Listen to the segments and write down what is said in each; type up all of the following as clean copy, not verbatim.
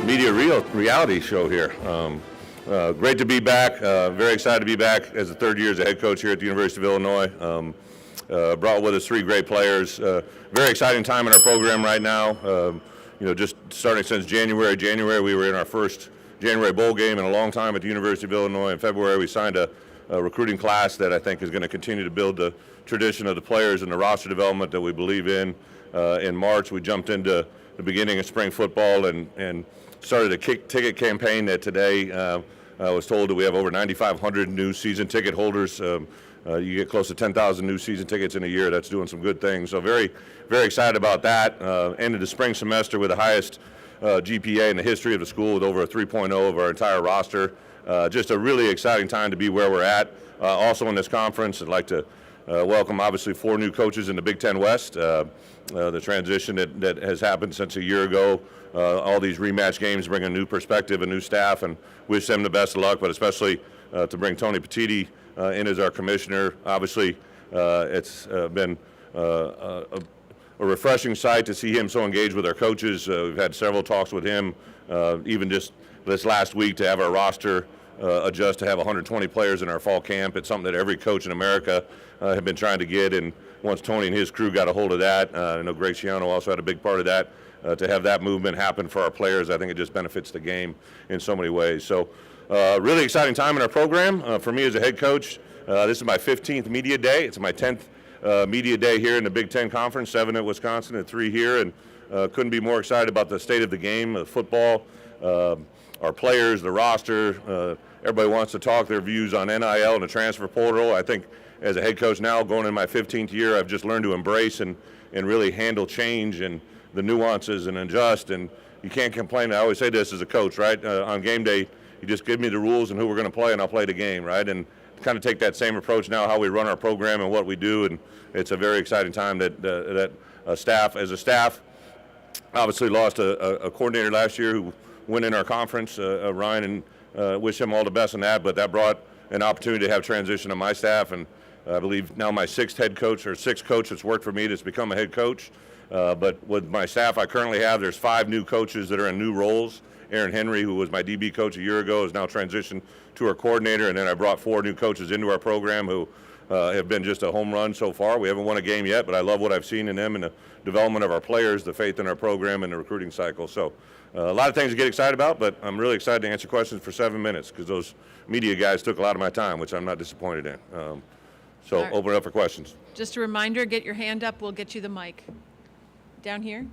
media reality show here. Great to be back. Very excited to be back as the third year as a head coach here at the University of Illinois. Brought with us three great players. Very exciting time in our program right now. Just starting since January. January we were in our first January bowl game in a long time at the University of Illinois. In February we signed a recruiting class that I think is going to continue to build the tradition of the players and the roster development that we believe in. In March we jumped into the beginning of spring football and started a ticket campaign that today I was told that we have over 9,500 new season ticket holders. You get close to 10,000 new season tickets in a year. That's doing some good things. So very, very excited about that. Ended the spring semester with the highest GPA in the history of the school with over a 3.0 of our entire roster. Just a really exciting time to be where we're at. Also in this conference, I'd like to welcome obviously 4 new coaches in the Big Ten West. The transition that has happened since a year ago. All these rematch games bring a new perspective, a new staff, and wish them the best of luck, but especially to bring Tony Petitti in as our commissioner. Obviously, it's been a refreshing sight to see him so engaged with our coaches. We've had several talks with him, even just this last week, to have our roster adjust to have 120 players in our fall camp. It's something that every coach in America have been trying to get, and once Tony and his crew got a hold of that, I know Greg Schiano also had a big part of that, to have that movement happen for our players. I think it just benefits the game in so many ways. So really exciting time in our program. For me as a head coach, this is my 15th media day. It's my 10th media day here in the Big Ten Conference, 7 at Wisconsin and 3 here, and couldn't be more excited about the state of the game, football, our players, the roster. Everybody wants to talk their views on NIL and the transfer portal. I think as a head coach now, going in my 15th year, I've just learned to embrace and really handle change and the nuances and adjust, and you can't complain. I always say this as a coach, right? On game day, you just give me the rules and who we're going to play, and I'll play the game, right? And kind of take that same approach now, how we run our program and what we do, and it's a very exciting time that staff, as a staff, obviously lost a coordinator last year who went in our conference, Ryan, and wish him all the best in that, but that brought an opportunity to have transition on my staff, and I believe now my sixth coach that's worked for me that's become a head coach. But with my staff I currently have, there's 5 new coaches that are in new roles. Aaron Henry, who was my DB coach a year ago, has now transitioned to our coordinator, and then I brought 4 new coaches into our program who have been just a home run so far. We haven't won a game yet, but I love what I've seen in them and the development of our players, the faith in our program, and the recruiting cycle. So a lot of things to get excited about, but I'm really excited to answer questions for 7 minutes because those media guys took a lot of my time, which I'm not disappointed in. So right. Open it up for questions. Just a reminder, get your hand up. We'll get you the mic. Down here.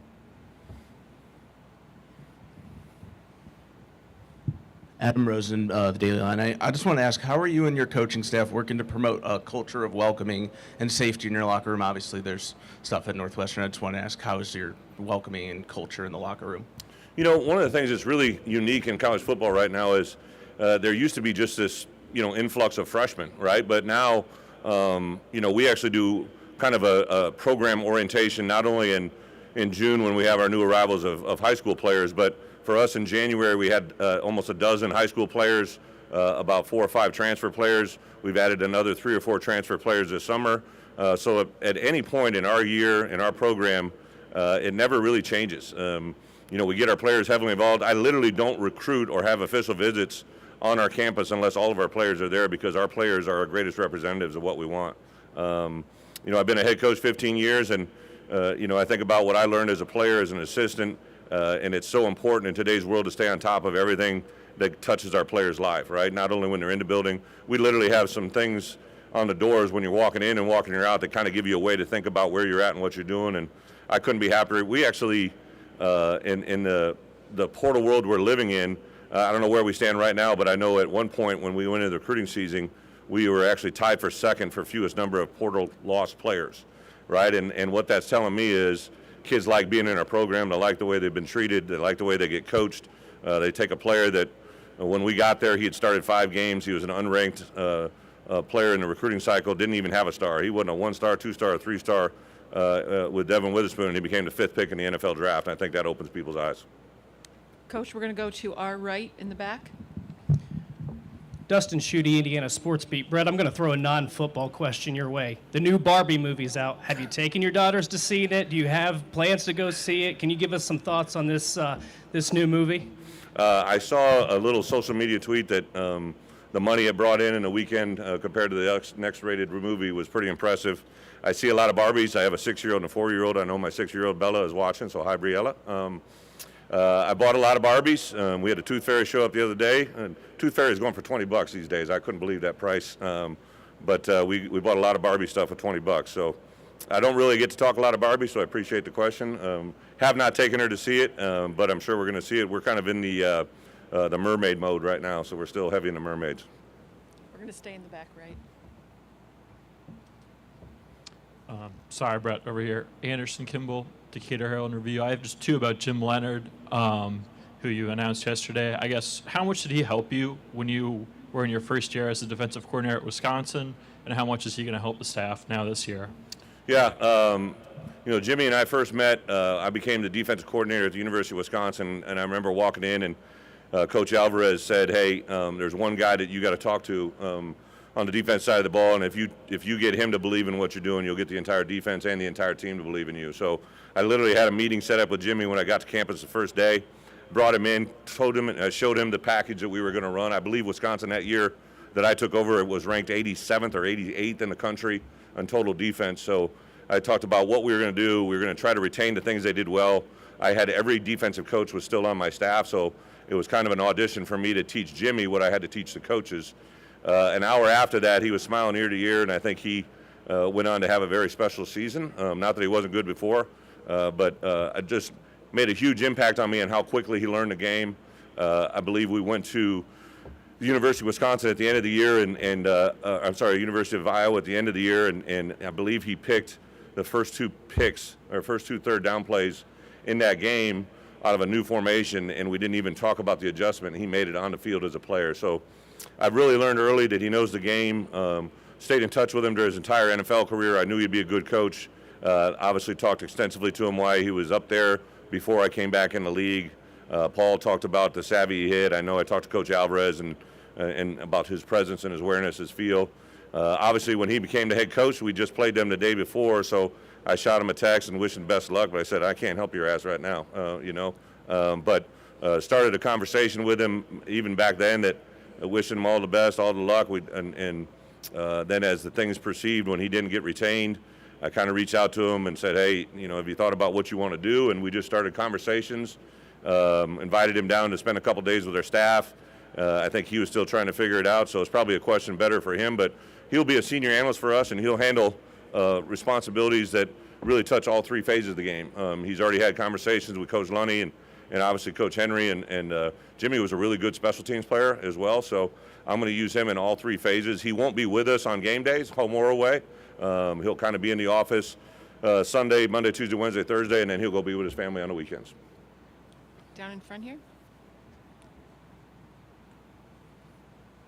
Adam Rosen, the Daily Line. I just want to ask, how are you and your coaching staff working to promote a culture of welcoming and safety in your locker room? Obviously, there's stuff at Northwestern. I just want to ask, how is your welcoming and culture in the locker room? One of the things that's really unique in college football right now is there used to be just this, influx of freshmen, right? But now, we actually do kind of a program orientation, not only in June when we have our new arrivals of high school players, but for us in January we had almost a dozen high school players, about 4 or 5 transfer players. We've added another 3 or 4 transfer players this summer. So at any point in our year, in our program, it never really changes. We get our players heavily involved. I literally don't recruit or have official visits on our campus unless all of our players are there, because our players are our greatest representatives of what we want. I've been a head coach 15 years, and I think about what I learned as a player, as an assistant, and it's so important in today's world to stay on top of everything that touches our players' life, right? Not only when they're in the building. We literally have some things on the doors when you're walking in and walking out that kind of give you a way to think about where you're at and what you're doing, and I couldn't be happier. We actually, in the portal world we're living in, I don't know where we stand right now, but I know at one point when we went into the recruiting season, we were actually tied for second for fewest number of portal lost players, right? And what that's telling me is kids like being in our program. They like the way they've been treated. They like the way they get coached. They take a player that when we got there, he had started 5 games. He was an unranked player in the recruiting cycle, didn't even have a star. He wasn't a 1-star, 2-star, or 3-star with Devin Witherspoon, and he became the 5th pick in the NFL draft. And I think that opens people's eyes. Coach, we're going to go to our right in the back. Dustin Schutte, Indiana Sports Beat. Brett, I'm going to throw a non-football question your way. The new Barbie movie's out. Have you taken your daughters to see it? Do you have plans to go see it? Can you give us some thoughts on this new movie? I saw a little social media tweet that the money it brought in a weekend compared to the next rated movie was pretty impressive. I see a lot of Barbies. I have a 6-year-old and a 4-year-old. I know my 6-year-old Bella is watching, so hi, Briella. I bought a lot of Barbies. We had a Tooth Fairy show up the other day. Tooth Fairy is going for $20 these days. I couldn't believe that price. But we bought a lot of Barbie stuff for $20. So I don't really get to talk a lot of Barbie, so I appreciate the question. Have not taken her to see it, but I'm sure we're going to see it. We're kind of in the mermaid mode right now, so we're still heavy in the mermaids. We're going to stay in the back right. Sorry, Brett, over here. Anderson Kimball, Decatur Herald Review. I have just two about Jim Leonard, who you announced yesterday. I guess, how much did he help you when you were in your first year as the defensive coordinator at Wisconsin, and how much is he going to help the staff now this year? Yeah, Jimmy and I first met. I became the defensive coordinator at the University of Wisconsin, and I remember walking in and Coach Alvarez said, "Hey, there's one guy that you got to talk to on the defense side of the ball, and if you get him to believe in what you're doing, you'll get the entire defense and the entire team to believe in you." So I literally had a meeting set up with Jimmy when I got to campus the first day, brought him in, told him, and showed him the package that we were going to run. I believe Wisconsin that year that I took over, it was ranked 87th or 88th in the country on total defense. So I talked about what we were going to do. We were going to try to retain the things they did well. I had every defensive coach was still on my staff, so it was kind of an audition for me to teach Jimmy what I had to teach the coaches. An hour after that, he was smiling ear to ear, and I think he went on to have a very special season. Not that he wasn't good before, but it just made a huge impact on me and how quickly he learned the game. I believe we went to the University of Wisconsin at the end of the year, University of Iowa at the end of the year, and I believe he picked the first two picks, or first two third down plays in that game out of a new formation, and we didn't even talk about the adjustment. He made it on the field as a player. So I've really learned early that he knows the game. Stayed in touch with him during his entire NFL career. I knew he'd be a good coach. Obviously talked extensively to him why he was up there before I came back in the league. Paul talked about the savvy he hit. I know I talked to Coach Alvarez and about his presence and his awareness, his feel. Obviously, when he became the head coach, we just played them the day before, so I shot him a text and wished him best of luck, but I said, I can't help your ass right now, But started a conversation with him even back then that wishing him all the best, all the luck. Then as the things proceeded, when he didn't get retained, I kind of reached out to him and said, hey, have you thought about what you want to do? And we just started conversations, invited him down to spend a couple days with our staff. I think he was still trying to figure it out, so it's probably a question better for him. But he'll be a senior analyst for us, and he'll handle responsibilities that really touch all three phases of the game. He's already had conversations with Coach Lunny and obviously Coach Henry, and Jimmy was a really good special teams player as well, so I'm going to use him in all three phases. He won't be with us on game days, home or away. He'll kind of be in the office Sunday, Monday, Tuesday, Wednesday, Thursday, and then he'll go be with his family on the weekends. Down in front here?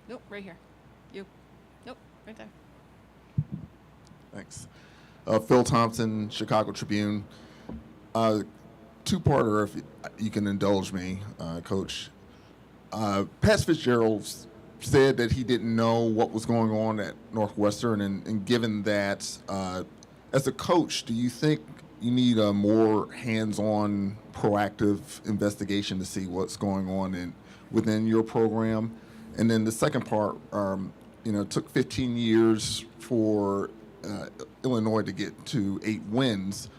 Nope, right here. You. Nope, right there. Thanks. Phil Thompson, Chicago Tribune. Two-parter, if you can indulge me, Coach. Pat Fitzgerald said that he didn't know what was going on at Northwestern, and given that, as a coach, do you think you need a more hands-on, proactive investigation to see what's going on within your program? And then the second part, it took 15 years for Illinois to get to 8 wins.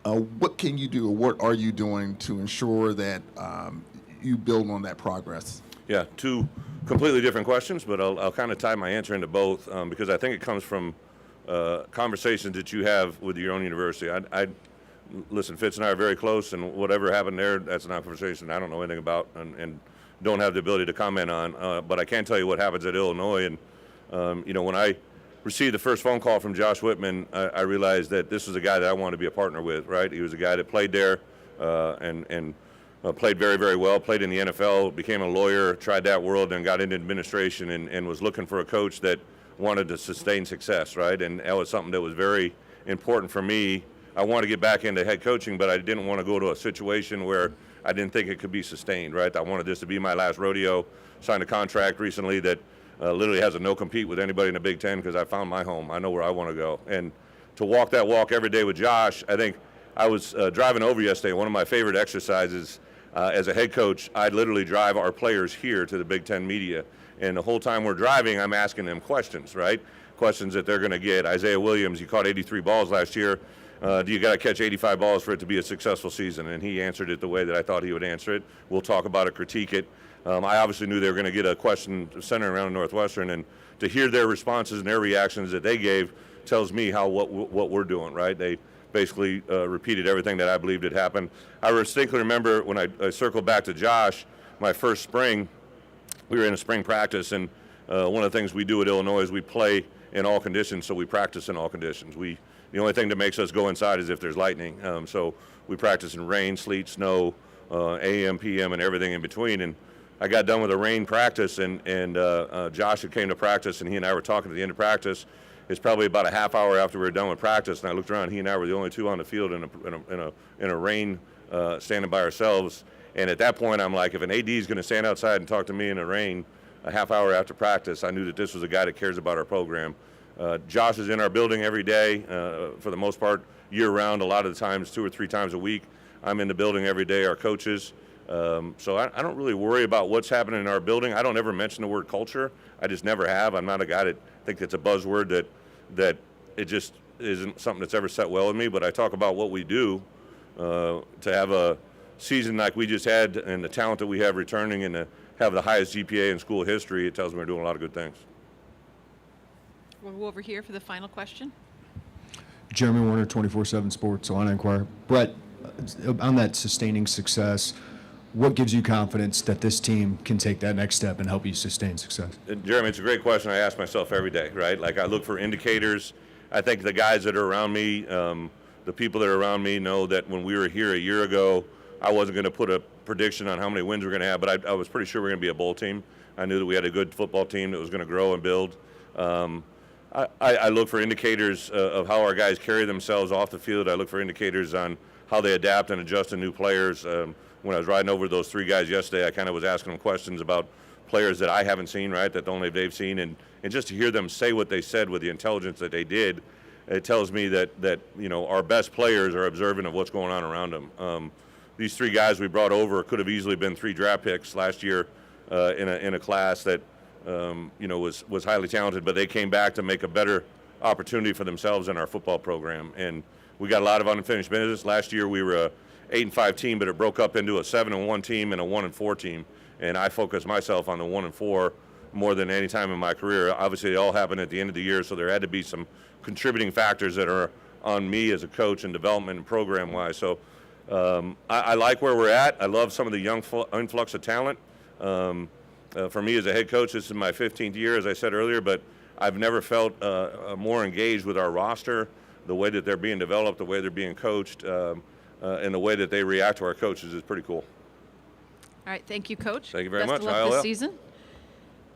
What can you do, or what are you doing to ensure that you build on that progress? Yeah, two completely different questions, but I'll kind of tie my answer into both because I think it comes from conversations that you have with your own university. Listen, Fitz and I are very close, and whatever happened there, that's not a conversation I don't know anything about and don't have the ability to comment on. But I can tell you what happens at Illinois. And, when I received the first phone call from Josh Whitman, I realized that this was a guy that I wanted to be a partner with, right? He was a guy that played there and played very, very well, played in the NFL, became a lawyer, tried that world, and got into administration and was looking for a coach that wanted to sustain success, right? And that was something that was very important for me. I wanted to get back into head coaching, but I didn't want to go to a situation where I didn't think it could be sustained, right? I wanted this to be my last rodeo. Signed a contract recently that literally has a no-compete with anybody in the Big Ten because I found my home. I know where I want to go. And to walk that walk every day with Josh, I think I was driving over yesterday. One of my favorite exercises as a head coach, I'd literally drive our players here to the Big Ten media. And the whole time we're driving, I'm asking them questions, right? Questions that they're going to get. Isaiah Williams, he caught 83 balls last year. Do you got to catch 85 balls for it to be a successful season? And he answered it the way that I thought he would answer it. We'll talk about it, critique it. I obviously knew they were going to get a question centered around Northwestern, and to hear their responses and their reactions that they gave tells me what we're doing, right? They basically repeated everything that I believed had happened. I distinctly remember when I circled back to Josh, my first spring, we were in a spring practice, and one of the things we do at Illinois is we play in all conditions, so we practice in all conditions. The only thing that makes us go inside is if there's lightning. So we practice in rain, sleet, snow, AM, PM, and everything in between. And I got done with a rain practice, and Josh had came to practice, and he and I were talking at the end of practice. It's probably about a half hour after we were done with practice, and I looked around. He and I were the only two on the field in a rain, standing by ourselves. And at that point, I'm like, if an AD is going to stand outside and talk to me in the rain a half hour after practice, I knew that this was a guy that cares about our program. Josh is in our building every day, for the most part, year-round. A lot of the times, 2 or 3 times a week. I'm in the building every day, our coaches. So I don't really worry about what's happening in our building. I don't ever mention the word culture. I just never have. I'm not a guy that think it's a buzzword that it just isn't something that's ever set well with me. But I talk about what we do to have a season like we just had and the talent that we have returning and to have the highest GPA in school history. It tells me we're doing a lot of good things. We'll go over here for the final question. Jeremy Warner, 24/7 Sports, Illini Inquirer. Bret, on that sustaining success, what gives you confidence that this team can take that next step and help you sustain success? Jeremy, it's a great question I ask myself every day, right? Like I look for indicators. I think the guys that are around me, the people that are around me know that when we were here a year ago, I wasn't going to put a prediction on how many wins we're going to have, but I was pretty sure we we're going to be a bowl team. I knew that we had a good football team that was going to grow and build. I look for indicators of how our guys carry themselves off the field. I look for indicators on how they adapt and adjust to new players. When I was riding over those 3 guys yesterday, I kind of was asking them questions about players that I haven't seen, right, that only they've seen. And just to hear them say what they said with the intelligence that they did, it tells me that our best players are observant of what's going on around them. These 3 guys we brought over could have easily been 3 draft picks last year in a class that was highly talented, but they came back to make a better opportunity for themselves in our football program. And we got a lot of unfinished business. Last year we were a 8-5 team, but it broke up into a 7-1 team and a 1-4 team. And I focused myself on the 1-4 more than any time in my career. Obviously, it all happened at the end of the year, so there had to be some contributing factors that are on me as a coach and development and program-wise. So I like where we're at. I love some of the young influx of talent. For me as a head coach, this is my 15th year, as I said earlier, but I've never felt more engaged with our roster, the way that they're being developed, the way they're being coached, and the way that they react to our coaches is pretty cool. All right, thank you, Coach. Thank you very Best much. of luck this ILL. season.